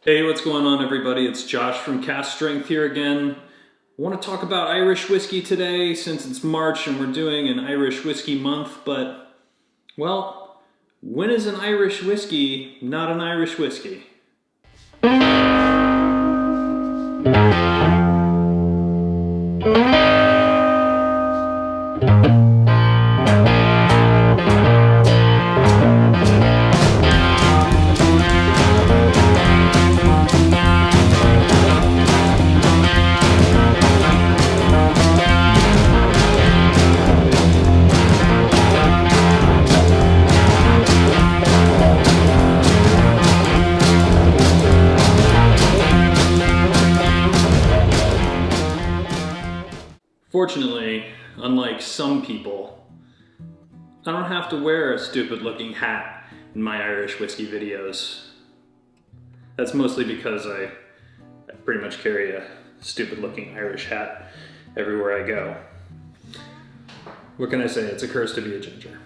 Hey, what's going on everybody? It's Josh from Cast Strength here again. I want to talk about Irish whiskey today since it's March and we're doing an Irish whiskey month, but, well, when is an Irish whiskey not an Irish whiskey? Fortunately, unlike some people, I don't have to wear a stupid looking hat in my Irish whiskey videos. That's mostly because I pretty much carry a stupid looking Irish hat everywhere I go. What can I say? It's a curse to be a ginger.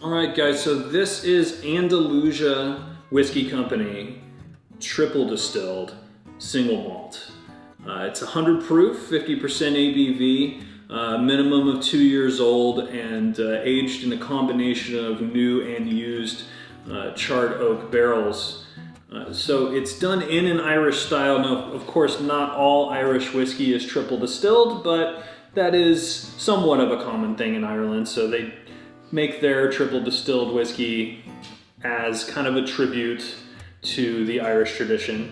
Alright guys, so this is Andalusia Whiskey Company, triple distilled, single malt. It's 100 proof, 50% ABV, minimum of 2 years old, and aged in a combination of new and used charred oak barrels. So it's done in an Irish style. Now, of course, not all Irish whiskey is triple distilled, but that is somewhat of a common thing in Ireland. So they make their triple distilled whiskey as kind of a tribute to the Irish tradition.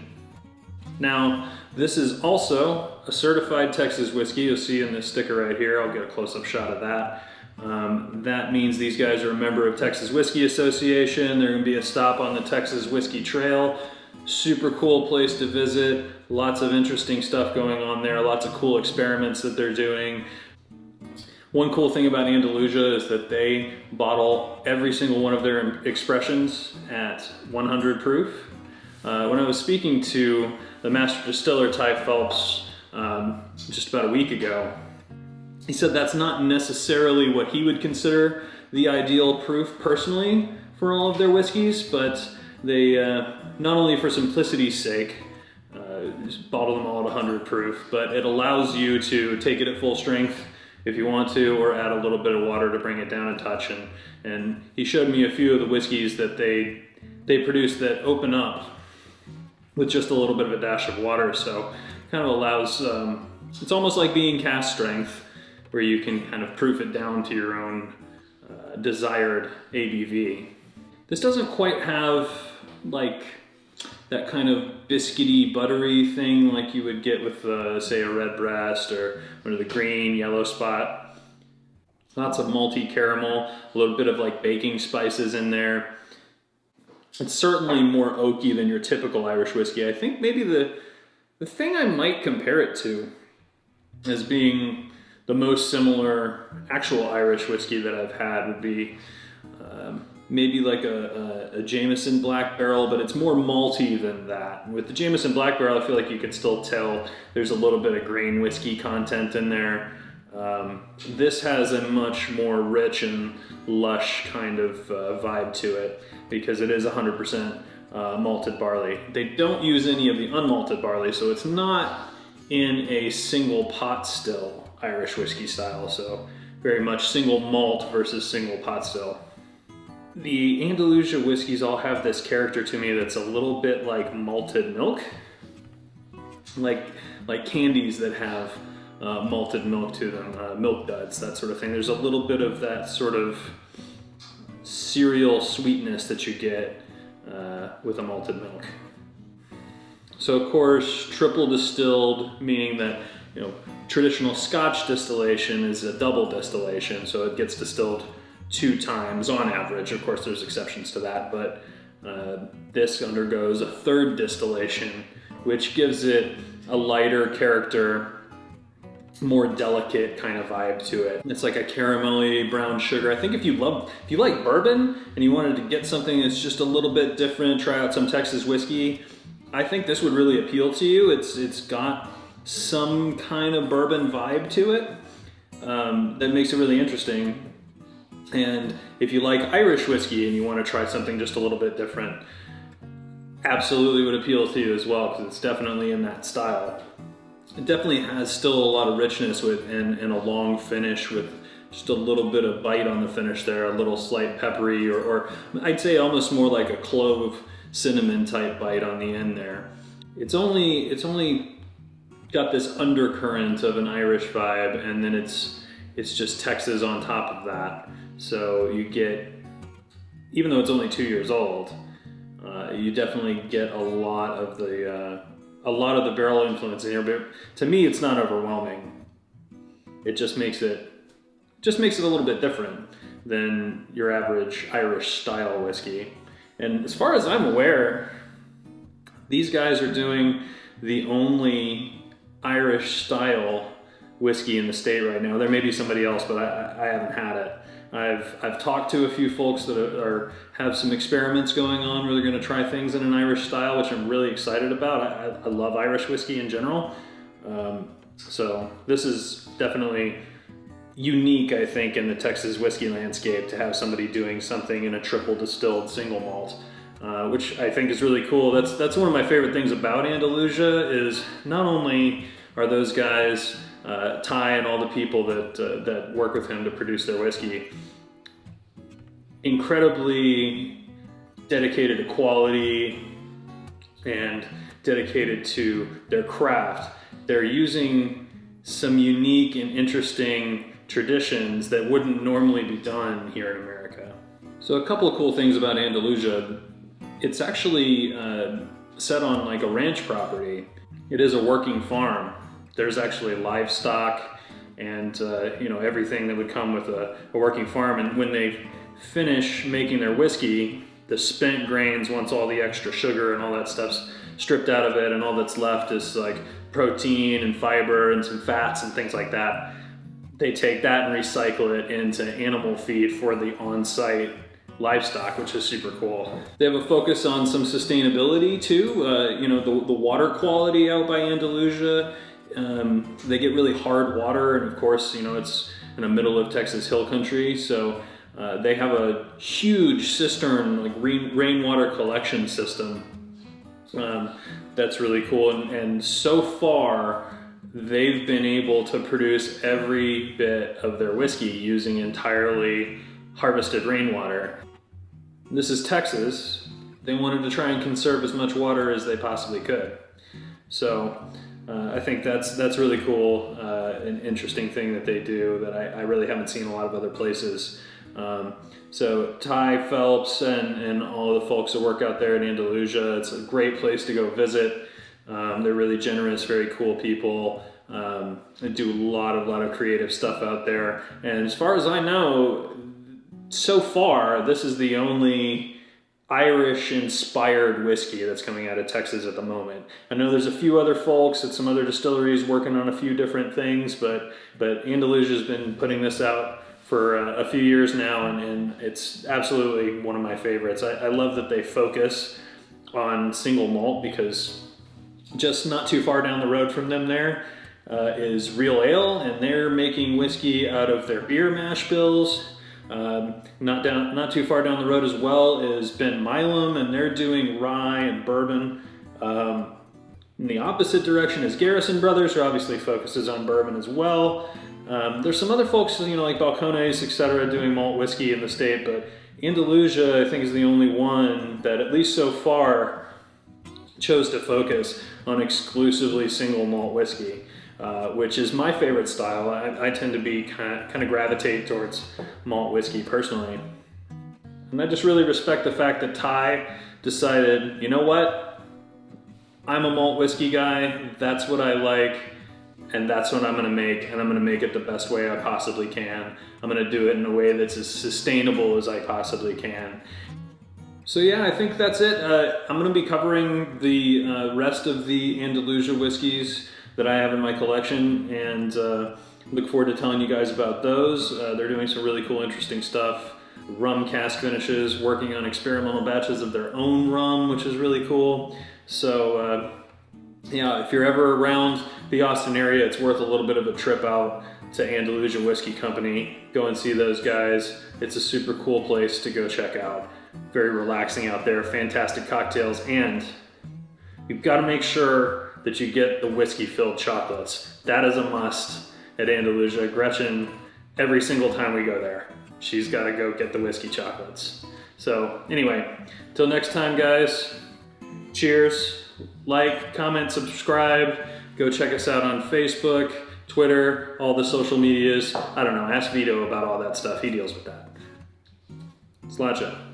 Now, this is also a certified Texas whiskey. You'll see in this sticker right here. I'll get a close-up shot of that. That means these guys are a member of Texas Whiskey Association. They're going to be a stop on the Texas Whiskey Trail. Super cool place to visit. Lots of interesting stuff going on there. Lots of cool experiments that they're doing. One cool thing about Andalusia is that they bottle every single one of their expressions at 100 proof. When I was speaking to the master distiller, Ty Phelps, just about a week ago, he said that's not necessarily what he would consider the ideal proof personally for all of their whiskeys, but they, not only for simplicity's sake, just bottle them all at 100 proof, but it allows you to take it at full strength if you want to, or add a little bit of water to bring it down a touch. And he showed me a few of the whiskeys that they produce that open up with just a little bit of a dash of water. So kind of allows, it's almost like being cast strength, where you can kind of proof it down to your own desired ABV. This doesn't quite have like that kind of biscuity, buttery thing like you would get with, say, a Redbreast or one of the green, yellow spot. Lots of malty caramel, a little bit of like baking spices in there. It's certainly more oaky than your typical Irish whiskey. I think maybe the thing I might compare it to as being the most similar actual Irish whiskey that I've had would be maybe like a Jameson Black Barrel, but it's more malty than that. With the Jameson Black Barrel, I feel like you can still tell there's a little bit of grain whiskey content in there. This has a much more rich and lush kind of vibe to it because it is 100% malted barley. They don't use any of the unmalted barley, so it's not in a single pot still Irish whiskey style, so very much single malt versus single pot still. The Andalusia whiskeys all have this character to me that's a little bit like malted milk, like candies that have malted milk to them, milk duds, that sort of thing. There's a little bit of that sort of cereal sweetness that you get with a malted milk. So of course, triple distilled, meaning that, you know, traditional Scotch distillation is a double distillation, so it gets distilled 2 times on average. Of course, there's exceptions to that, but this undergoes a 3rd distillation, which gives it a lighter character, more delicate kind of vibe to it. It's like a caramelly brown sugar. I think if you like bourbon and you wanted to get something that's just a little bit different, try out some Texas whiskey, I think this would really appeal to you. It's got some kind of bourbon vibe to it. that makes it really interesting. And if you like Irish whiskey and you want to try something just a little bit different, absolutely would appeal to you as well, because it's definitely in that style. It definitely has still a lot of richness and a long finish with just a little bit of bite on the finish there, a little slight peppery, or I'd say almost more like a clove cinnamon type bite on the end there. It's only got this undercurrent of an Irish vibe, and then it's just Texas on top of that. So you get, even though it's only 2 years old, you definitely get a lot of the barrel influence in here. But to me, it's not overwhelming. It just makes it a little bit different than your average Irish style whiskey. And as far as I'm aware, these guys are doing the only Irish style whiskey in the state right now. There may be somebody else, but I haven't had it. I've talked to a few folks that have some experiments going on where they're going to try things in an Irish style, which I'm really excited about. I love Irish whiskey in general. So this is definitely unique, I think, in the Texas whiskey landscape to have somebody doing something in a triple distilled single malt, which I think is really cool. That's one of my favorite things about Andalusia, is not only are those guys, Ty and all the people that work with him to produce their whiskey, incredibly dedicated to quality and dedicated to their craft. They're using some unique and interesting traditions that wouldn't normally be done here in America. So a couple of cool things about Andalusia. It's actually set on like a ranch property. It is a working farm. There's actually livestock and everything that would come with a working farm. And when they finish making their whiskey, the spent grains, once all the extra sugar and all that stuff's stripped out of it and all that's left is like protein and fiber and some fats and things like that, they take that and recycle it into animal feed for the on-site livestock, which is super cool. They have a focus on some sustainability too. The water quality out by Andalusia, they get really hard water, and of course, it's in the middle of Texas hill country, so they have a huge cistern, like rainwater collection system. That's really cool, and so far they've been able to produce every bit of their whiskey using entirely harvested rainwater. This is Texas. They wanted to try and conserve as much water as they possibly could. So I think that's really cool, an interesting thing that they do that I really haven't seen a lot of other places. So Ty Phelps and all the folks that work out there in Andalusia, it's a great place to go visit. They're really generous, very cool people. They do a lot of creative stuff out there. And as far as I know, so far, this is the only Irish-inspired whiskey that's coming out of Texas at the moment. I know there's a few other folks at some other distilleries working on a few different things, but Andalusia's been putting this out for a few years now, and it's absolutely one of my favorites. I love that they focus on single malt, because just not too far down the road from them there is Real Ale, and they're making whiskey out of their beer mash bills. Not too far down the road as well is Ben Milam, and they're doing rye and bourbon. In the opposite direction is Garrison Brothers, who obviously focuses on bourbon as well. There's some other folks, like Balcones, etc., doing malt whiskey in the state, but Andalusia, I think, is the only one that, at least so far, chose to focus on exclusively single malt whiskey, which is my favorite style. I tend to be kind of gravitate towards malt whiskey personally. And I just really respect the fact that Ty decided, you know what? I'm a malt whiskey guy, that's what I like, and that's what I'm gonna make, and I'm gonna make it the best way I possibly can. I'm gonna do it in a way that's as sustainable as I possibly can. So yeah, I think that's it. I'm gonna be covering the rest of the Andalusia whiskeys that I have in my collection, and look forward to telling you guys about those. They're doing some really cool, interesting stuff. Rum cask finishes, working on experimental batches of their own rum, which is really cool. So if you're ever around the Austin area, it's worth a little bit of a trip out to Andalusia Whiskey Company. Go and see those guys. It's a super cool place to go check out. Very relaxing out there, fantastic cocktails, and you've got to make sure that you get the whiskey-filled chocolates. That is a must at Andalusia. Gretchen, every single time we go there, she's got to go get the whiskey chocolates. So anyway, till next time, guys, cheers. Like, comment, subscribe. Go check us out on Facebook, Twitter, all the social medias. I don't know, ask Vito about all that stuff. He deals with that. Sláinte.